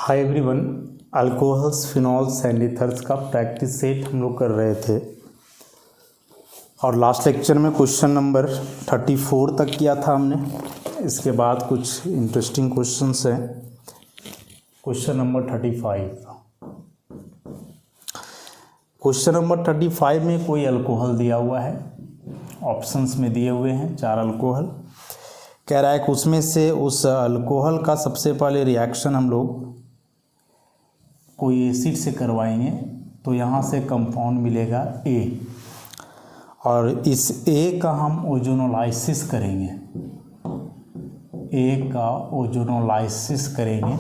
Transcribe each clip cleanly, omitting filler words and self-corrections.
Hi everyone, alcohols, phenols and ethers का practice set हम लोग कर रहे थे और लास्ट लेक्चर में क्वेश्चन नंबर 34 तक किया था हमने। इसके बाद कुछ इंटरेस्टिंग क्वेश्चंस हैं। Question number 35। क्वेश्चन नंबर 35 में कोई अल्कोहल दिया हुआ है, ऑप्शंस में दिए हुए हैं 4 अल्कोहल। कह रहा है कि उसमें से उस अल्कोहल का सबसे पहले रिएक्शन हम लोग कोई एसिड से करवाएंगे तो यहाँ से कंपाउंड मिलेगा ए, और इस ए का हम ओजोनोलाइसिस करेंगे। ए का ओजोनोलाइसिस करेंगे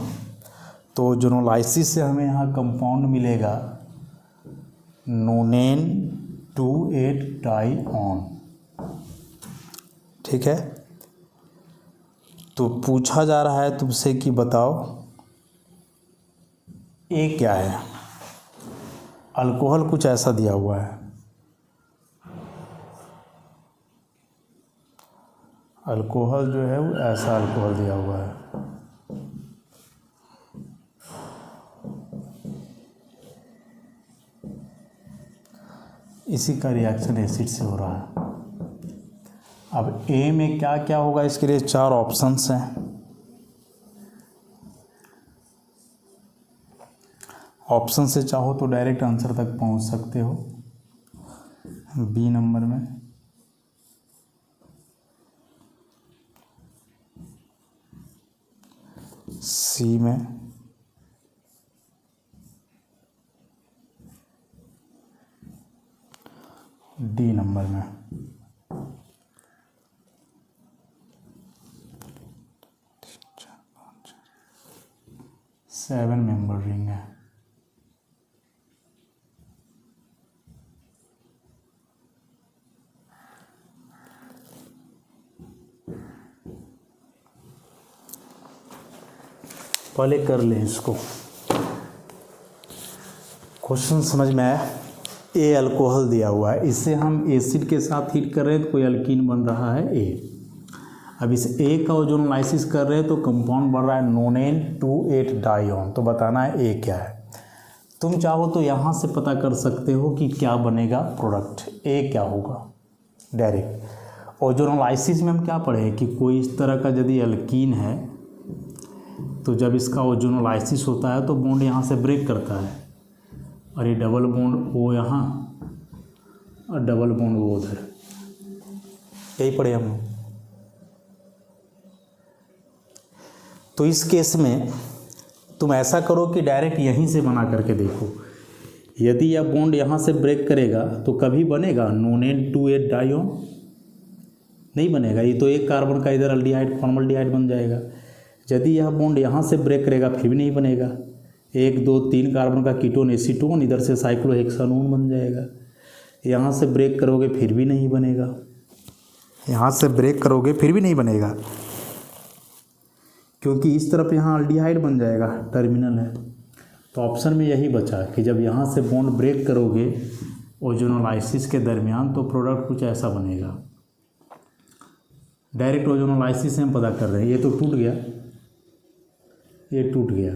तो ओजोनोलाइसिस से हमें यहाँ कंपाउंड मिलेगा नोनेन 2,8 डाइऑन। ठीक है, तो पूछा जा रहा है तुमसे कि बताओ ए क्या है। अल्कोहल कुछ ऐसा दिया हुआ है, अल्कोहल जो है वो ऐसा अल्कोहल दिया हुआ है। इसी का रिएक्शन एसिड से हो रहा है। अब ए में क्या क्या होगा, इसके लिए 4 ऑप्शंस हैं। ऑप्शन से चाहो तो डायरेक्ट आंसर तक पहुंच सकते हो। बी नंबर में सी में डी नंबर में। सेवन मेंबर रिंग है। पहले कर लें इसको। क्वेश्चन समझ में आया। ए अल्कोहल दिया हुआ है, इससे हम एसिड के साथ हीट कर रहे हैं तो कोई अल्कीन बन रहा है ए। अब इस ए का ओजोनोलाइसिस कर रहे हैं तो कंपाउंड बन रहा है नोनेन 2,8 डाइऑन। तो बताना है ए क्या है। तुम चाहो तो यहाँ से पता कर सकते हो कि क्या बनेगा प्रोडक्ट, ए क्या होगा डायरेक्ट। ओजोनोलाइसिस में हम क्या पढ़े कि कोई इस तरह का यदि अल्कीन है तो जब इसका ओजोनोलाइसिस होता है तो बॉन्ड यहाँ से ब्रेक करता है, और ये डबल बॉन्ड वो यहाँ और डबल बॉन्ड वो उधर, यही पढ़े हम। तो इस केस में तुम ऐसा करो कि डायरेक्ट यहीं से बना करके देखो। यदि यह बॉन्ड यहाँ से ब्रेक करेगा तो कभी बनेगा नोनेन 2,8 डाइऑन? नहीं बनेगा। ये तो एक कार्बन का इधर अल्डिहाइड फॉर्मल्डिहाइड बन जाएगा। यदि यह बॉन्ड यहाँ से ब्रेक करेगा फिर भी नहीं बनेगा। 1 2 3 कार्बन का कीटोन एसीटोन इधर से साइक्लोहेक्सानोन बन जाएगा। यहाँ से ब्रेक करोगे फिर भी नहीं बनेगा, यहाँ से ब्रेक करोगे फिर भी नहीं बनेगा, क्योंकि इस तरफ यहाँ अल्डिहाइड बन जाएगा, टर्मिनल है। तो ऑप्शन में यही बचा कि जब यहाँ से बॉन्ड ब्रेक करोगे ओजोनोलाइसिस के दरमियान तो प्रोडक्ट कुछ ऐसा बनेगा। डायरेक्ट ओजोनोलाइसिस से हम पता कर रहे हैं। ये तो टूट गया, ये टूट गया,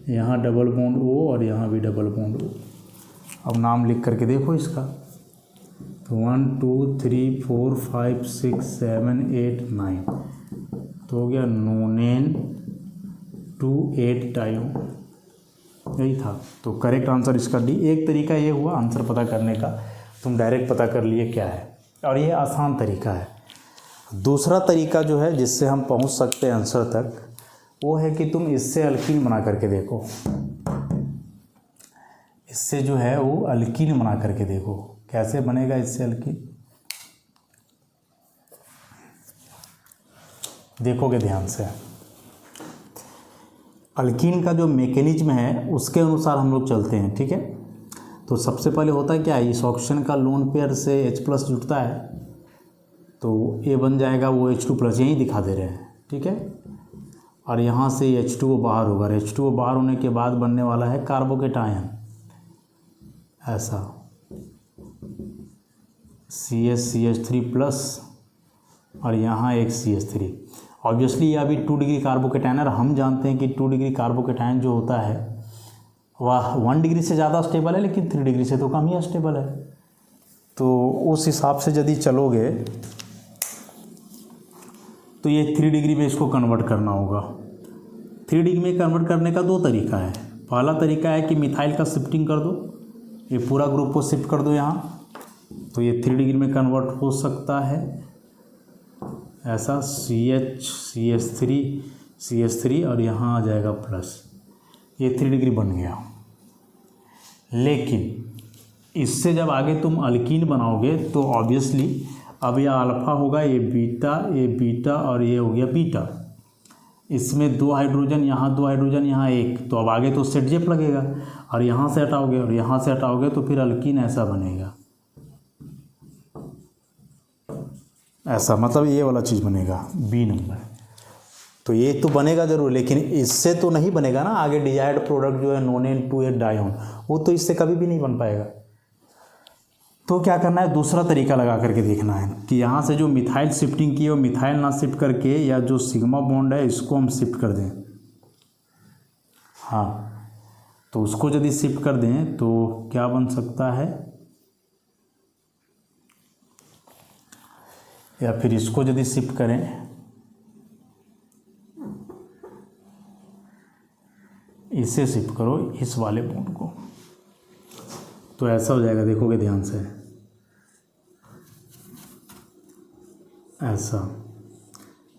यहाँ डबल बॉन्ड ओ और यहाँ भी डबल बॉन्ड ओ। अब नाम लिख करके देखो इसका, तो 1 2 3 4 5 6 7 8 9, तो हो गया नोनेन 2,8 डाइऑन। यही था। तो करेक्ट आंसर इसका डी। एक तरीका ये हुआ आंसर पता करने का, तुम डायरेक्ट पता कर लिए क्या है, और ये आसान तरीका है। दूसरा तरीका जो है जिससे हम पहुंच सकते हैं आंसर तक, वो है कि तुम इससे अल्कीन बना करके देखो। इससे जो है वो अल्कीन बना करके देखो कैसे बनेगा इससे अल्कीन। देखोगे ध्यान से। अल्कीन का जो मैकेनिज्म है उसके अनुसार हम लोग चलते हैं। ठीक है, तो सबसे पहले होता है क्या, इस ऑक्सीजन का लोन पेयर से H+ जुड़ता है तो ए बन जाएगा वो H2+, यहीं दिखा दे रहे हैं। ठीक है, और यहाँ से H2O बाहर होगा। H2O बाहर होने के बाद बनने वाला है कार्बोकेटायन, ऐसा CH CH3+, और यहाँ एक CH3, ऑब्वियसली ये अभी 2 डिग्री कार्बोकेटायन, और हम जानते हैं कि 2 डिग्री कार्बोकेटायन जो होता है वह 1 डिग्री से ज़्यादा स्टेबल है, लेकिन 3 डिग्री से तो कम ही स्टेबल है। तो उस हिसाब से यदि चलोगे तो ये 3 डिग्री में इसको कन्वर्ट करना होगा। 3 डिग्री में कन्वर्ट करने का 2 तरीका है। पहला तरीका है कि मिथाइल का शिफ्टिंग कर दो, ये पूरा ग्रुप को शिफ्ट कर दो यहाँ, तो ये 3 डिग्री में कन्वर्ट हो सकता है ऐसा, CH3 और यहाँ आ जाएगा प्लस, ये 3 डिग्री बन गया। लेकिन इससे जब आगे तुम अल्कीन बनाओगे तो ऑब्वियसली अब यह अल्फा होगा, ये बीटा और ये हो गया बीटा। इसमें 2 हाइड्रोजन यहाँ, 2 हाइड्रोजन यहाँ, 1, तो अब आगे तो सेट लगेगा, और यहाँ से हटाओगे और यहाँ से हटाओगे तो फिर अल्कीन ऐसा बनेगा, ऐसा, मतलब ये वाला चीज़ बनेगा बी नंबर। तो ये तो बनेगा ज़रूर, लेकिन इससे तो नहीं बनेगा ना। आगे डिजायर्ड प्रोडक्ट जो है नोनेन 2,8 डायोन, वो तो इससे कभी भी नहीं बन पाएगा। तो क्या करना है, दूसरा तरीका लगा करके देखना है कि यहाँ से जो मिथाइल शिफ्टिंग की है वो मिथाइल ना शिफ्ट करके, या जो सिग्मा बॉन्ड है इसको हम शिफ्ट कर दें। हाँ, तो उसको यदि शिफ्ट कर दें तो क्या बन सकता है, या फिर इसको यदि शिफ्ट करें, इसे शिफ्ट करो इस वाले बॉन्ड को, तो ऐसा हो जाएगा। देखोगे ध्यान से,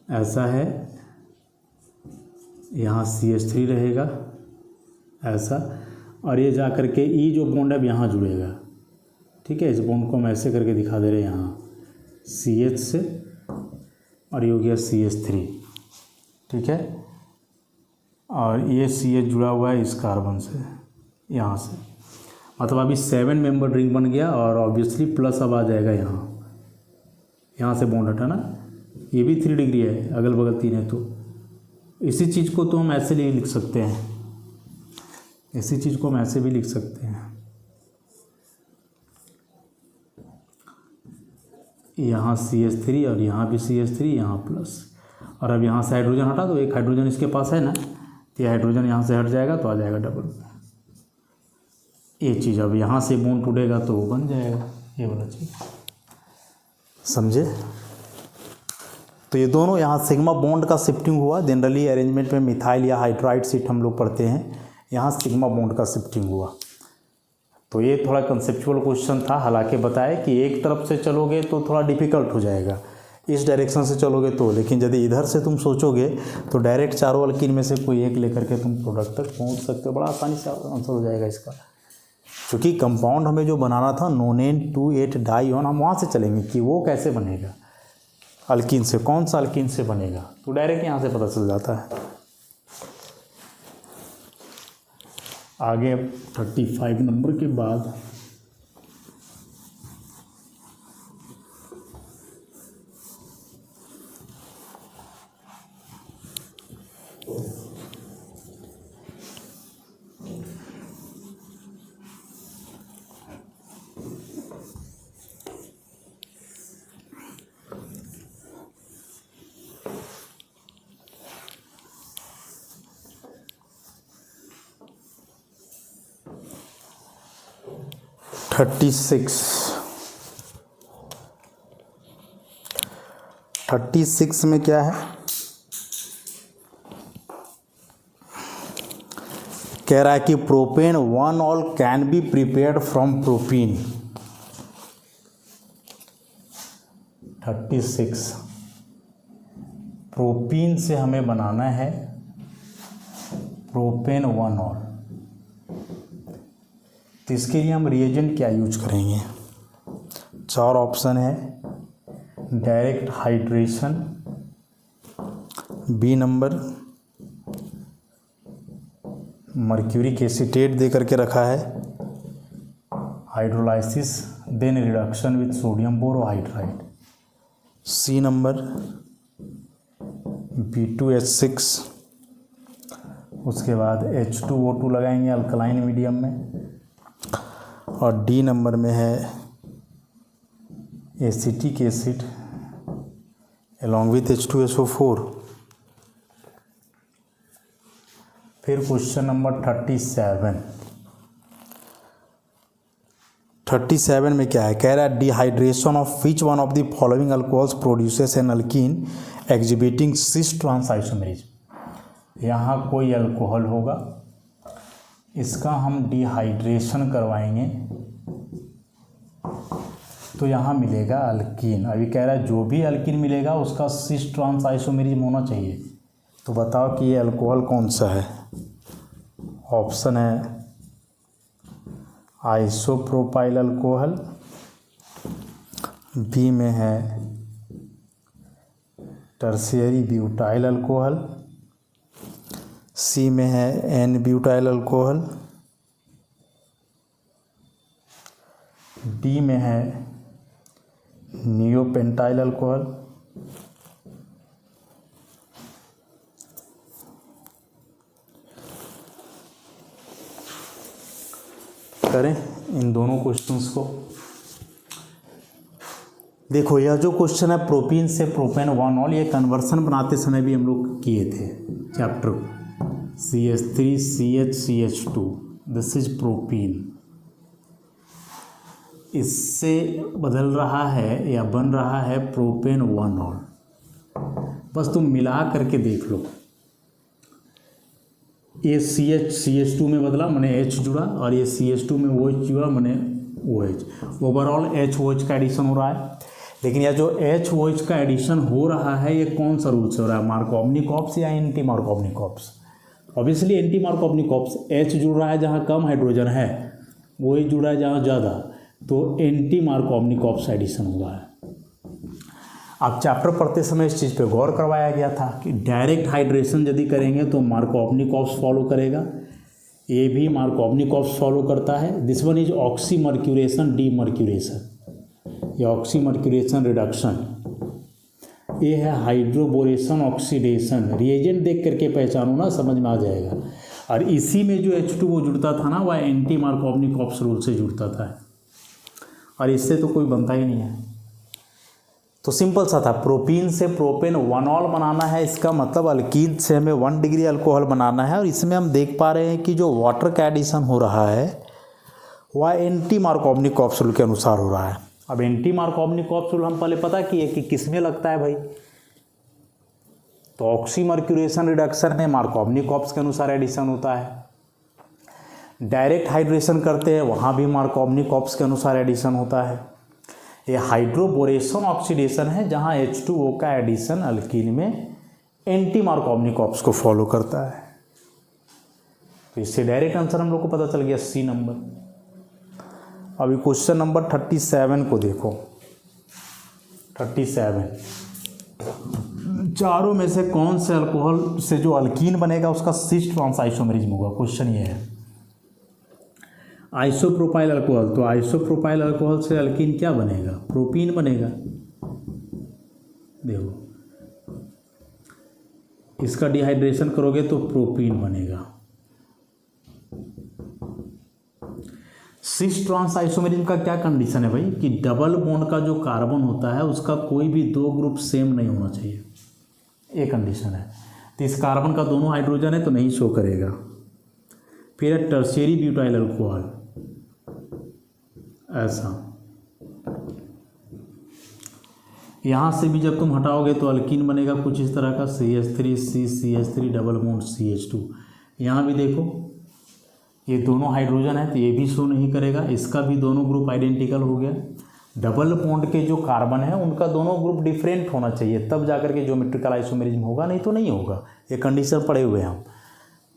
ऐसा है, यहाँ CH3 रहेगा ऐसा, और ये जा कर के ई जो बॉन्ड है अब यहाँ जुड़ेगा। ठीक है, इस बॉन्ड को हम ऐसे करके दिखा दे रहे हैं यहाँ CH से, और ये हो गया CH3। ठीक है, और ये CH जुड़ा हुआ है इस कार्बन से, यहाँ से, मतलब अभी 7 मेंबर रिंग बन गया, और ऑब्वियसली प्लस अब आ जाएगा यहाँ से बॉन्ड हटा ना, ये भी 3 डिग्री है, अगल बगल 3 है, तो इसी चीज़ को तो हम ऐसे भी लिख सकते हैं, इसी चीज़ को हम ऐसे भी लिख सकते हैं, यहाँ CH3 और यहाँ भी CH3, यहाँ प्लस, और अब यहाँ से हाइड्रोजन हटा दो, एक हाइड्रोजन इसके पास है ना, तो ये हाइड्रोजन यहाँ से हट जाएगा तो आ जाएगा डबल। ये चीज़ अब यहाँ से बॉन्ड टूटेगा तो वो बन जाएगा ये वाला चीज़, समझे। तो ये दोनों यहाँ सिग्मा बॉन्ड का शिफ्टिंग हुआ। जनरली अरेंजमेंट में मिथाइल या हाइड्राइड शिफ्ट हम लोग पढ़ते हैं, यहाँ सिग्मा बॉन्ड का शिफ्टिंग हुआ। तो ये थोड़ा कंसेप्चुअल क्वेश्चन था, हालांकि बताए कि एक तरफ से चलोगे तो थोड़ा डिफ़िकल्ट हो जाएगा, इस डायरेक्शन से चलोगे तो, लेकिन यदि इधर से तुम सोचोगे तो डायरेक्ट चारों अल्कीन में से कोई एक लेकर के तुम प्रोडक्ट तक पहुँच सकते हो, बड़ा आसानी से आंसर हो जाएगा इसका। क्योंकि कंपाउंड हमें जो बनाना था नोनेन 2,8 डायोन, हम वहाँ से चलेंगे कि वो कैसे बनेगा, अल्कीन से, कौन सा अल्कीन से बनेगा, तो डायरेक्ट यहाँ से पता चल जाता है। आगे 35 नंबर के बाद थर्टी सिक्स में क्या है, कह रहा है कि propane 1 all can be prepared from propene. 36 propene से हमें बनाना है प्रोपेन 1 ऑल, तो इसके लिए हम रिएजेंट क्या यूज करेंगे, 4 ऑप्शन है, direct hydration, B number, mercuric acetate दे करके रखा है, hydrolysis then reduction with sodium borohydride, C number B2H6, उसके बाद H2O2 लगाएंगे अल्कलाइन मीडियम में, और डी नंबर में है acetic acid along with H2SO4 फिर क्वेश्चन नंबर 37 में क्या है, कह रहा है dehydration of which one of the following alcohols produces an alkene exhibiting cis trans isomerism. यहाँ कोई अल्कोहल होगा, इसका हम डिहाइड्रेशन करवाएंगे तो यहाँ मिलेगा अल्कीन। अभी कह रहा है जो भी अल्कीन मिलेगा उसका सिस ट्रांस आइसोमेरिज्म होना चाहिए। तो बताओ कि ये अल्कोहल कौन सा है। ऑप्शन है आइसोप्रोपाइल अल्कोहल, बी में है टर्शियरी ब्यूटाइल अल्कोहल, सी में है एन ब्यूटाइल अल्कोहल, डी में है नियोपेंटाइल अल्कोहल, करें इन दोनों क्वेश्चंस को। देखो यह जो क्वेश्चन है प्रोपीन से प्रोपेन 1ऑल, ये कन्वर्सन बनाते समय भी हम लोग किए थे chapter CH3CH2, this is propene. इससे बदल रहा है या बन रहा है प्रोपेन 1ऑल। बस तुम मिला करके देख लो, ये CH2 में बदला मैंने H जुड़ा, और ये CH2 में OH जुड़ा मैंने OH, ओवरऑल HOH का एडिशन हो रहा है। लेकिन यह जो HOH का एडिशन हो रहा है ये कौन सा रूल से हो रहा है, मार्कोवनिक-ऑप्स या एंटी मार्कोवनिक-ऑप्स। ऑब्वियसली एंटी मार्कोवनिक-ऑप्स, H जुड़ रहा है जहाँ कम हाइड्रोजन है, OH जुड़ा है जहाँ ज़्यादा, तो एंटी मार्कोवनिक-ऑप्स एडिशन हुआ है। अब चैप्टर पढ़ते समय इस चीज़ पे गौर करवाया गया था कि डायरेक्ट हाइड्रेशन यदि करेंगे तो मार्कोवनिक-ऑप्स फॉलो करेगा, ये भी मार्कोवनिक-ऑप्स फॉलो करता है। This one is oxymercuration demercuration या ऑक्सीमर्क्यूरेशन रिडक्शन, ये है हाइड्रोबोरेशन ऑक्सीडेशन। रिएजेंट देख करके पहचानो ना, समझ में आ जाएगा। और इसी में जो H2O जुड़ता था ना, वह एंटी मार्कोवनिक-ऑप्स रूल से जुड़ता था, और इससे तो कोई बनता ही नहीं है। तो सिंपल सा था, प्रोपीन से प्रोपेन 1ऑल बनाना है, इसका मतलब अल्कीन से हमें 1 डिग्री अल्कोहल बनाना है। और इसमें हम देख पा रहे हैं कि जो वाटर का एडिशन हो रहा है वह एंटी मार्कोवनिक-ऑप्स रूल के अनुसार हो रहा है। अब एंटी मार्कोवनिक-ऑप्स रूल हम पहले पता किए कि किस में लगता है भाई, तो ऑक्सीमर्क्यूरेशन रिडक्शन में मार्कोवनिक-ऑप्स के अनुसार एडिशन होता है। डायरेक्ट हाइड्रेशन करते हैं वहाँ भी मार्कोवनिक-ऑप्स के अनुसार एडिशन होता है। ये हाइड्रोबोरेशन ऑक्सीडेशन है जहाँ H2O का एडिशन अल्कीन में एंटी मार्कोवनिक-ऑप्स को फॉलो करता है। तो इससे डायरेक्ट आंसर हम लोग को पता चल गया, सी नंबर। अभी क्वेश्चन नंबर 37 को देखो। 37, चारों में से कौन से अल्कोहल से जो अल्कीन बनेगा उसका सिस ट्रांस आइसोमेरिज्म होगा। क्वेश्चन ये है आइसोप्रोपाइल अल्कोहल, तो आइसोप्रोपाइल अल्कोहल से अल्कीन क्या बनेगा, प्रोपीन बनेगा। देखो इसका डिहाइड्रेशन करोगे तो प्रोपीन बनेगा। सिस ट्रांस आइसोमेरिज्म का क्या कंडीशन है भाई, कि डबल बॉन्ड का जो कार्बन होता है उसका कोई भी 2 ग्रुप सेम नहीं होना चाहिए, ये कंडीशन है। तो इस कार्बन का दोनों हाइड्रोजन है तो नहीं शो करेगा। फिर है टर्शियरी ब्यूटाइल अल्कोहल, ऐसा यहाँ से भी जब तुम हटाओगे तो अल्कीन बनेगा कुछ इस तरह का, CH3CCH3 डबल बॉन्ड CH2। यहाँ भी देखो ये दोनों हाइड्रोजन है तो ये भी शो नहीं करेगा, इसका भी दोनों ग्रुप आइडेंटिकल हो गया। डबल बॉन्ड के जो कार्बन है उनका दोनों ग्रुप डिफरेंट होना चाहिए, तब जाकर के ज्योमेट्रिकल आइसोमेरिज्म होगा, नहीं तो नहीं होगा। ये कंडीशन पढ़े हुए हैं हम।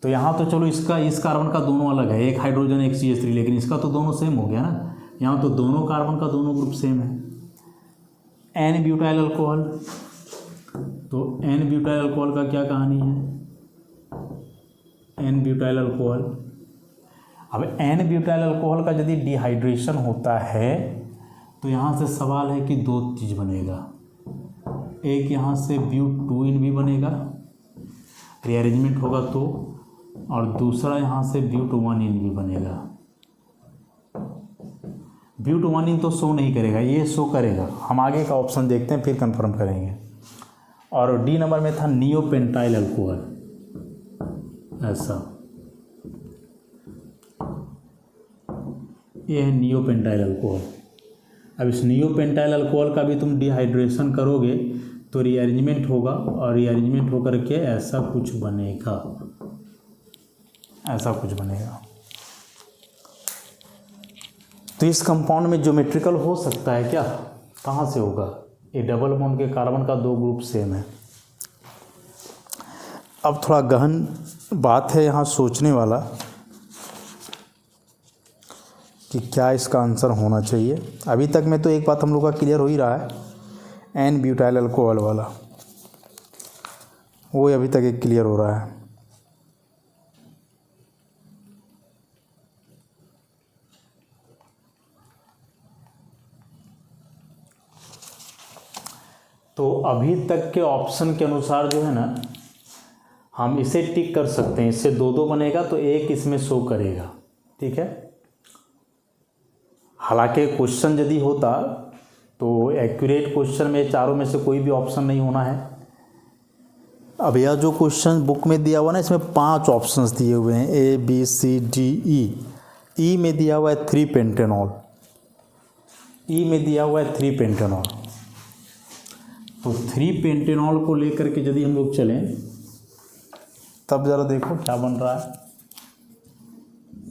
तो यहाँ तो चलो इसका इस कार्बन का दोनों अलग है, एक हाइड्रोजन एक CH3, लेकिन इसका तो दोनों सेम हो गया ना। यहाँ तो दोनों कार्बन का दोनों ग्रुप सेम है। एन ब्यूटाइल अल्कोहल, तो एन ब्यूटाइल अल्कोहल का क्या कहानी है, एन ब्यूटाइल अल्कोहल। अब एन ब्यूटाइल अल्कोहल का यदि डिहाइड्रेशन होता है तो यहाँ से सवाल है कि 2 चीज़ बनेगा, एक यहाँ से ब्यूट2इन भी बनेगा, रीअरेंजमेंट होगा तो, और दूसरा यहाँ से ब्यूट1इन भी बनेगा। ब्यूट1इन तो शो नहीं करेगा, ये शो करेगा। हम आगे का ऑप्शन देखते हैं फिर कंफर्म करेंगे। और डी नंबर में था नियोपेंटाइल अल्कोहल, ऐसा ये है नियोपेंटाइल अल्कोहल। अब इस नियोपेंटाइल अल्कोहल का भी तुम डिहाइड्रेशन करोगे तो रीअरेंजमेंट होगा, और रीअरेंजमेंट होकर के ऐसा कुछ बनेगा, ऐसा कुछ बनेगा। तो इस कंपाउंड में ज्योमेट्रिकल हो सकता है क्या? कहाँ से होगा? ये डबल बॉन्ड के कार्बन का 2 ग्रुप सेम है। अब थोड़ा गहन बात है यहाँ सोचने वाला कि क्या इसका आंसर होना चाहिए। अभी तक में तो एक बात हम लोग का क्लियर हो ही रहा है, एन ब्यूटाइल अल्कोहल वाला, वो अभी तक एक क्लियर हो रहा है। तो अभी तक के ऑप्शन के अनुसार जो है ना, हम इसे टिक कर सकते हैं। इससे 2-2 बनेगा तो एक इसमें शो करेगा, ठीक है। हालांकि क्वेश्चन यदि होता तो एक्यूरेट क्वेश्चन में चारों में से कोई भी ऑप्शन नहीं होना है। अब यह जो क्वेश्चन बुक में दिया हुआ ना, इसमें 5 ऑप्शंस दिए हुए हैं, A B C D E। ई में दिया हुआ है 3 पेंटेनॉल, ई में दिया हुआ है 3 पेंटेनॉल। तो 3 पेंटेनॉल को लेकर के यदि हम लोग चलें तब ज़रा देखो क्या बन रहा है।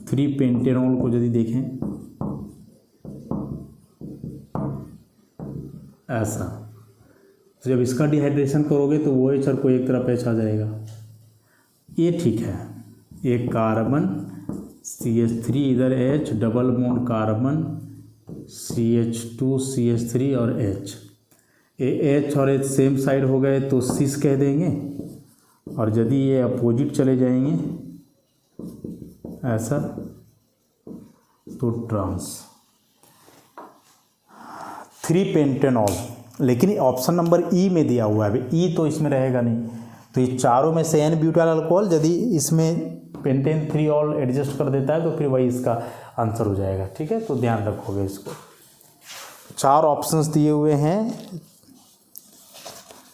3 पेंटेनॉल को यदि देखें ऐसा, तो जब इसका डिहाइड्रेशन करोगे तो वो एच को एक तरफ एच आ जाएगा, ये ठीक है। एक कार्बन CH3 इधर H, double bond carbon CH2 CH3 और H, ये H और H सेम साइड हो गए तो सिस कह देंगे, और यदि ये अपोजिट चले जाएंगे ऐसा तो ट्रांस। 3 पेंटेनॉल, लेकिन ऑप्शन नंबर ई में दिया हुआ है, अभी ई तो इसमें रहेगा नहीं। तो ये चारों में से एन ब्यूटाइल अल्कोहल, यदि इसमें पेंटेन 3 ऑल एडजस्ट कर देता है तो फिर वही इसका आंसर हो जाएगा, ठीक है। तो ध्यान रखोगे इसको। 4 ऑप्शंस दिए हुए हैं,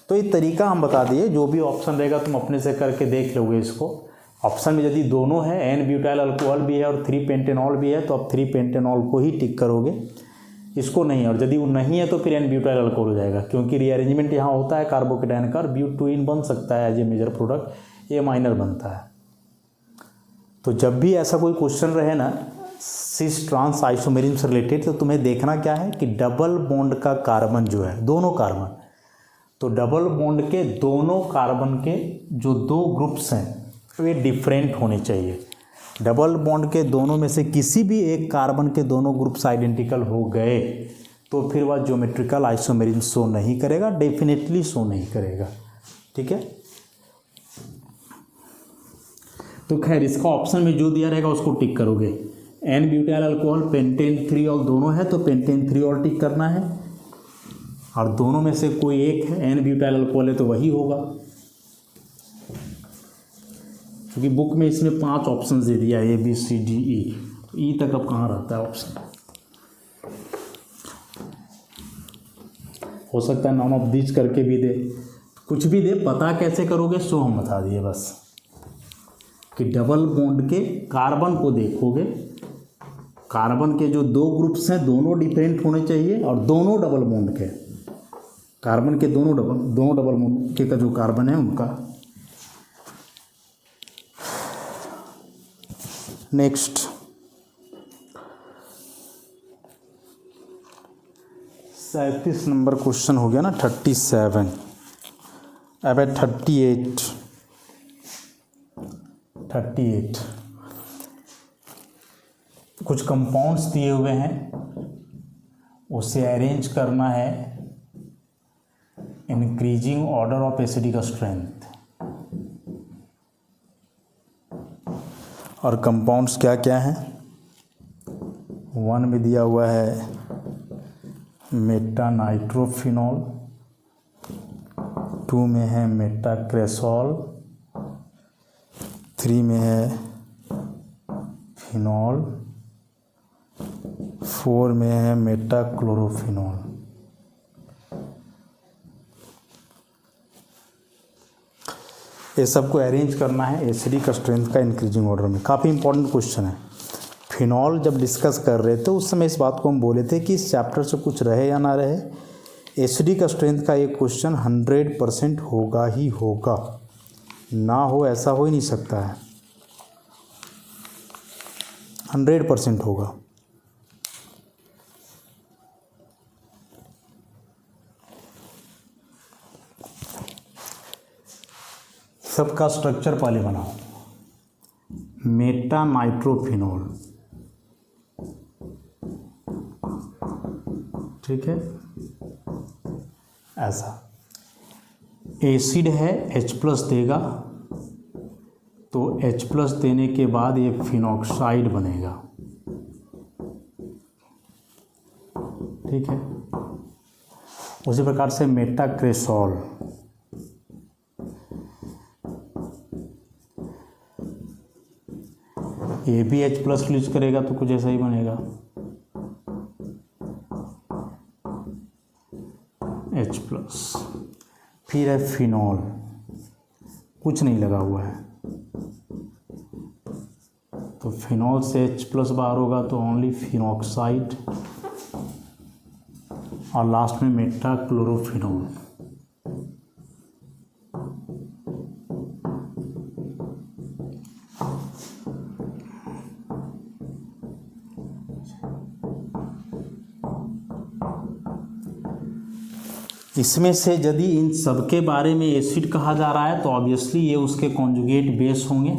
तो ये तरीका हम बता दिए, जो भी ऑप्शन रहेगा तुम अपने से करके देख लोगे इसको। ऑप्शन में यदि दोनों है, एन ब्यूटाइल अल्कोहल भी है और 3 पेंटेनॉल भी है, तो अब 3 पेंटेनॉल को ही टिक करोगे, इसको नहीं। और यदि वो नहीं है तो फिर एन ब्यूटाइल अल्कोहल हो जाएगा, क्योंकि रीअरेंजमेंट यहाँ होता है कार्बोकेटायन का, ब्यूटोइन बन सकता है एज ए मेजर प्रोडक्ट, ये माइनर बनता है। तो जब भी ऐसा कोई क्वेश्चन रहे ना सिस ट्रांस आइसोमेरिज्म से रिलेटेड, तो तुम्हें देखना क्या है कि डबल बॉन्ड का कार्बन जो है, दोनों कार्बन, तो डबल बॉन्ड के दोनों कार्बन के जो 2 ग्रुप्स हैं वे डिफरेंट होने चाहिए। डबल बॉन्ड के दोनों में से किसी भी एक कार्बन के दोनों ग्रुप्स आइडेंटिकल हो गए तो फिर वह ज्योमेट्रिकल आइसोमेरिज्म शो नहीं करेगा, डेफिनेटली शो नहीं करेगा, ठीक है। तो खैर इसका ऑप्शन में जो दिया रहेगा उसको टिक करोगे। N butyl alcohol pentene 3 ol दोनों है तो पेंटेन 3 ऑल टिक करना है, और दोनों में से कोई एक है, एन ब्यूटाइल अल्कोहल है तो वही होगा, क्योंकि बुक में इसमें 5 ऑप्शन दे दिया A B C D E, तो ई तक अब कहाँ रहता है ऑप्शन। हो सकता है नॉन ऑफ दिस करके भी दे, कुछ भी दे, पता कैसे करोगे सो हम बता दिए बस, कि डबल बॉन्ड के कार्बन को देखोगे, कार्बन के जो 2 ग्रुप्स हैं दोनों डिफरेंट होने चाहिए, और दोनों डबल बॉन्ड के कार्बन के दोनों डबल बॉन्ड के का जो कार्बन है उनका। नेक्स्ट 37 नंबर क्वेश्चन हो गया ना, 37। अब है 38। कुछ कंपाउंड्स दिए हुए हैं, उसे अरेंज करना है increasing order of acidic strength. और कंपाउंड्स क्या क्या हैं? 1 में दिया हुआ है मेटानाइट्रोफिनॉल, 2 में है मेटाक्रेसॉल, 3 में है फिनॉल, 4 में है मेटाक्लोरोफिनॉल। ये सबको अरेंज करना है एसिडिक स्ट्रेंथ का इंक्रीजिंग ऑर्डर में। काफ़ी इंपॉर्टेंट क्वेश्चन है। फिनॉल जब डिस्कस कर रहे थे उस समय इस बात को हम बोले थे कि इस चैप्टर से कुछ रहे या ना रहे, एसिडिक स्ट्रेंथ का एक क्वेश्चन 100% होगा ही होगा, ना हो ऐसा हो ही नहीं सकता है, 100% होगा। सबका स्ट्रक्चर पहले बनाओ। मेटा नाइट्रोफिनॉल, ठीक है, ऐसा एसिड है, H+ देगा, तो H+ देने के बाद ये फिनॉक्साइड बनेगा, ठीक है। उसी प्रकार से मेटाक्रेसोल, ये भी H+ रिलीज करेगा तो कुछ ऐसा ही बनेगा, H+। फिर है फिनॉल, कुछ नहीं लगा हुआ है, तो फिनॉल से H+ बाहर होगा तो ओनली फिनॉक्साइड, और लास्ट में मेटाक्लोरोफिनॉल। इसमें से यदि इन सब के बारे में एसिड कहा जा रहा है तो ऑब्वियसली ये उसके कॉन्जुगेट बेस होंगे।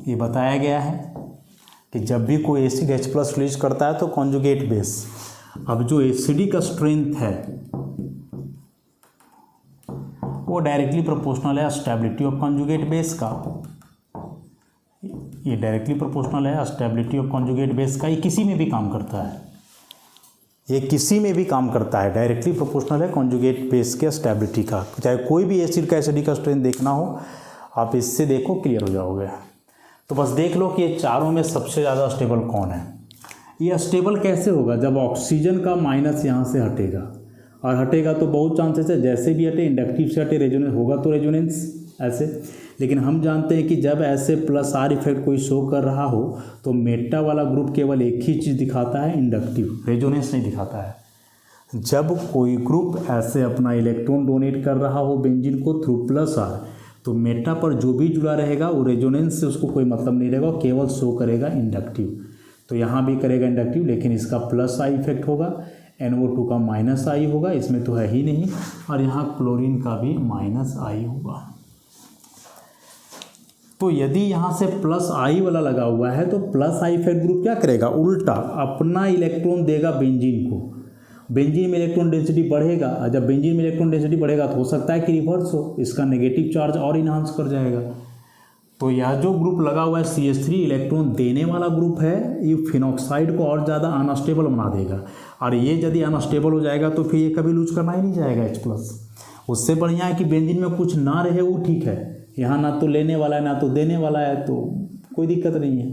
ये बताया गया है कि जब भी कोई एसिड H+ रिलीज करता है तो कॉन्जुगेट बेस। अब जो एसिडिक स्ट्रेंथ है वो डायरेक्टली प्रोपोर्शनल है स्टेबिलिटी ऑफ कॉन्जुगेट बेस का, ये डायरेक्टली प्रोपोर्शनल है स्टेबिलिटी ऑफ कॉन्जुगेट बेस का। ये किसी में भी काम करता है, ये किसी में भी काम करता है, डायरेक्टली प्रोपोर्शनल है कॉन्जुगेट बेस के स्टेबिलिटी का। चाहे कोई भी एसिड का एसिडिक स्ट्रेंथ देखना हो आप इससे देखो, क्लियर हो जाओगे। तो बस देख लो कि ये चारों में सबसे ज़्यादा स्टेबल कौन है। ये स्टेबल कैसे होगा, जब ऑक्सीजन का माइनस यहाँ से हटेगा, और हटेगा तो बहुत चांसेस है जैसे भी हटे, इंडक्टिव से हटे, रेजोनेंस होगा तो रेजोनेंस ऐसे। लेकिन हम जानते हैं कि जब ऐसे +R इफेक्ट कोई शो कर रहा हो तो मेटा वाला ग्रुप केवल एक ही चीज़ दिखाता है, इंडक्टिव, रेजोनेंस नहीं दिखाता है। जब कोई ग्रुप ऐसे अपना इलेक्ट्रॉन डोनेट कर रहा हो बेंजीन को थ्रू +R, तो मेटा पर जो भी जुड़ा रहेगा वो रेजोनेंस से उसको कोई मतलब नहीं रहेगा, केवल शो करेगा इंडक्टिव। तो यहाँ भी करेगा इंडक्टिव, लेकिन इसका +I इफेक्ट होगा, NO2 का -I होगा, इसमें तो है ही नहीं, और यहाँ क्लोरीन का भी -I होगा। तो यदि यहाँ से +I वाला लगा हुआ है तो +I इफेक्ट ग्रुप क्या करेगा, उल्टा अपना इलेक्ट्रॉन देगा बेंजीन को। बेंजीन में इलेक्ट्रॉन डेंसिटी बढ़ेगा, और जब बेंजीन में इलेक्ट्रॉन डेंसिटी बढ़ेगा तो हो सकता है कि रिवर्स हो, इसका नेगेटिव चार्ज और इन्हांस कर जाएगा। तो यह जो ग्रुप लगा हुआ है CH3 इलेक्ट्रॉन देने वाला ग्रुप है, ये फिनॉक्साइड को और ज़्यादा अनस्टेबल बना देगा, और ये यदि अनस्टेबल हो जाएगा तो फिर ये कभी लूज करना ही नहीं जाएगा H+। उससे बढ़िया है कि बेंजीन में कुछ ना रहे, वो ठीक है। यहाँ ना तो लेने वाला है ना तो देने वाला है, तो कोई दिक्कत नहीं है।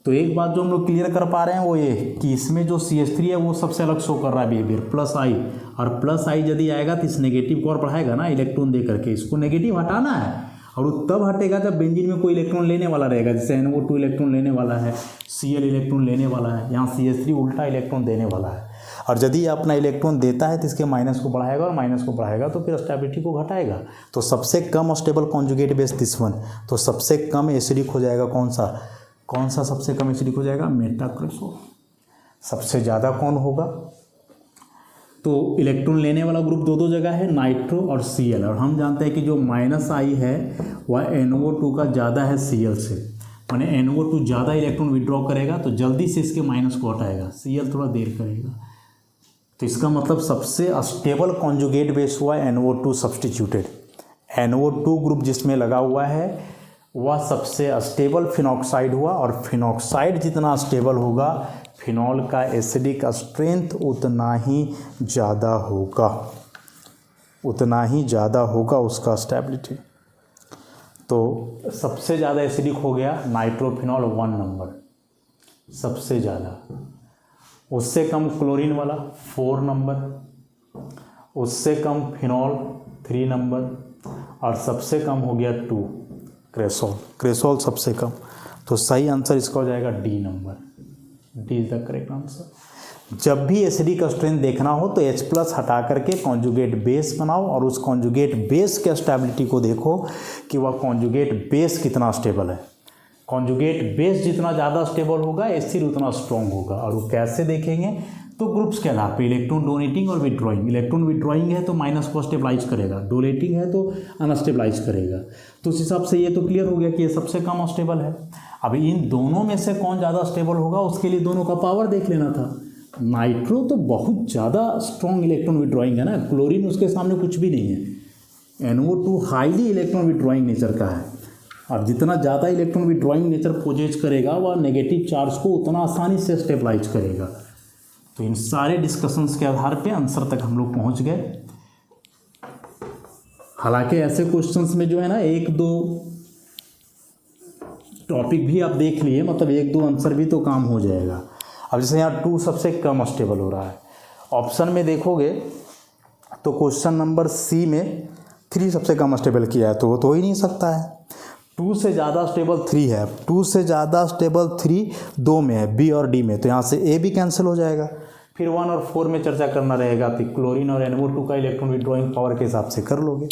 तो एक बात जो हम लोग क्लियर कर पा रहे हैं वो ये कि इसमें जो CH3 है वो सबसे अलग शो कर रहा है बिहेवियर, +I, और +I यदि आएगा तो इस नेगेटिव को और बढ़ाएगा ना, इलेक्ट्रॉन दे करके इसको नेगेटिव हटाना है, और वो तब हटेगा जब बेंजीन में कोई इलेक्ट्रॉन लेने वाला रहेगा। जैसे NO2 इलेक्ट्रॉन लेने वाला है, Cl इलेक्ट्रॉन लेने वाला है, यहाँ CH3 उल्टा इलेक्ट्रॉन देने वाला है। और यदि अपना इलेक्ट्रॉन देता है तो इसके माइनस को बढ़ाएगा, और माइनस को बढ़ाएगा तो फिर स्टेबिलिटी को घटाएगा। तो सबसे कम stable conjugate base this one, तो सबसे कम एसिडिक हो जाएगा कौन सा सबसे कम एसिडिक हो जाएगा, मेटाक्रेसोल। सबसे ज़्यादा कौन होगा, तो इलेक्ट्रॉन लेने वाला ग्रुप दो जगह है, नाइट्रो और Cl, और हम जानते हैं कि जो -I है वह NO2 का ज़्यादा है Cl से, माने NO2 ज़्यादा इलेक्ट्रॉन विड्रॉ करेगा तो जल्दी से इसके माइनस को हटाएगा, Cl थोड़ा देर करेगा। तो इसका मतलब सबसे स्टेबल कॉन्जुगेट बेस हुआ NO2 सब्सटीट्यूटेड। NO2 ग्रुप जिसमें लगा हुआ है वह सबसे स्टेबल फिनॉक्साइड हुआ, और फिनॉक्साइड जितना स्टेबल होगा फिनॉल का एसिडिक स्ट्रेंथ उतना ही ज़्यादा होगा उसका स्टेबिलिटी। तो सबसे ज़्यादा एसिडिक हो गया नाइट्रोफिनॉल 1 नंबर, सबसे ज़्यादा। उससे कम क्लोरीन वाला 4 नंबर, उससे कम फिनॉल 3 नंबर, और सबसे कम हो गया 2 क्रेसोल सबसे कम। तो सही आंसर इसका हो जाएगा D number, D is the correct answer. जब भी एसिडिक स्ट्रेंथ देखना हो तो H+ हटा करके कॉन्जुगेट बेस बनाओ और उस कॉन्जुगेट बेस के स्टेबिलिटी को देखो कि वह कॉन्जुगेट बेस कितना स्टेबल है। कॉन्जुगेट बेस जितना ज़्यादा स्टेबल होगा एसिड उतना स्ट्रॉन्ग होगा। और वो कैसे देखेंगे, तो ग्रुप्स के आधार पे, इलेक्ट्रॉन डोनेटिंग और विड्रॉइंग। इलेक्ट्रॉन विड्रॉइंग है तो माइनस को स्टेबलाइज करेगा, डोनेटिंग है तो अनस्टेबलाइज करेगा। तो उस हिसाब से ये तो क्लियर हो गया कि ये सबसे कम स्टेबल है। अब इन दोनों में से कौन ज़्यादा स्टेबल होगा उसके लिए दोनों का पावर देख लेना था। नाइट्रो तो बहुत ज़्यादा स्ट्रॉन्ग इलेक्ट्रॉन विड्रॉइंग है ना, क्लोरीन उसके सामने कुछ भी नहीं है। NO2 highly electron withdrawing nature का है, और जितना ज़्यादा इलेक्ट्रॉन विड्रॉइंग नेचर पोजेस करेगा वह नेगेटिव चार्ज को उतना आसानी से स्टेबलाइज करेगा। तो इन सारे डिस्कशंस के आधार पे आंसर तक हम लोग पहुँच गए। हालांकि ऐसे क्वेश्चंस में जो है ना 1-2 टॉपिक भी आप देख लिए, मतलब 1-2 आंसर भी तो काम हो जाएगा। अब जैसे यहाँ 2 सबसे कम स्टेबल हो रहा है, ऑप्शन में देखोगे तो क्वेश्चन नंबर सी में 3 सबसे कम स्टेबल किया है, तो वो तो हो ही नहीं सकता है। 2 से ज़्यादा स्टेबल 3 है, 2 से ज़्यादा स्टेबल 3 2 में है, बी और डी में, तो यहाँ से ए भी कैंसिल हो जाएगा। फिर 1 और 4 में चर्चा करना रहेगा, तो क्लोरीन और NO2 का इलेक्ट्रॉन विड्रॉइंग पावर के हिसाब से कर लोगे।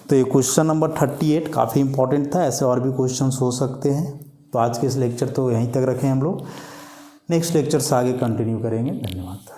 तो ये क्वेश्चन नंबर 38 काफ़ी इंपॉर्टेंट था, ऐसे और भी क्वेश्चंस हो सकते हैं। तो आज के इस लेक्चर तो यहीं तक रखें हम लोग, नेक्स्ट लेक्चर से आगे कंटिन्यू करेंगे। धन्यवाद।